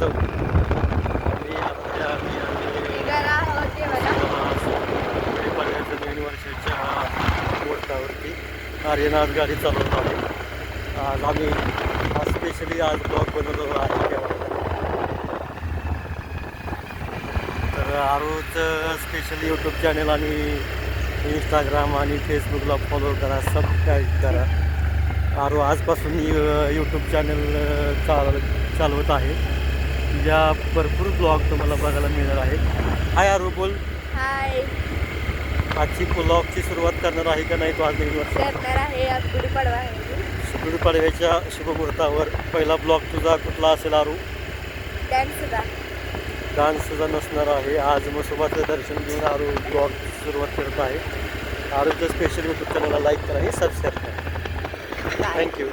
जाऊ. आणि आता आम्ही पाडव्याच्या नवीन वर्षाच्या मुहूर्तावरती आर्यनाथ गाडी चालवत आहे. आज आम्ही स्पेशली आज ब्लॉग बनवलो आहे केव्हा. तर आरोचं स्पेशली यूट्यूब चॅनल आणि इंस्टाग्राम आणि फेसबुकला फॉलो करा, सबस्क्राईब करा. आरो आजपासून यूट्यूब चॅनल चालवत आहे. या भरपूर ब्लॉग तुम्हाला बघायला मिळणार आहे. हाय आरो, बोल हाय. आजची ब्लॉगची सुरुवात करणार आहे का नाही तू? आज नवीन वर्ष करणार आहे, आज गुढीपाडवा आहे. गुढीपाडव्याच्या शुभमुहूर्तावर पहिला ब्लॉग तुझा कुठला असेल आरू? डान्सचा. डान्सचा नसणार आहे. आज म्हसोबाचं दर्शन घेऊन आरू ब्लॉग सुरुवात करत आहे. आरूचं स्पेशल यूट्यूब चॅनलला लाईक करा आणि सबस्क्राईब करा. थँक्यू.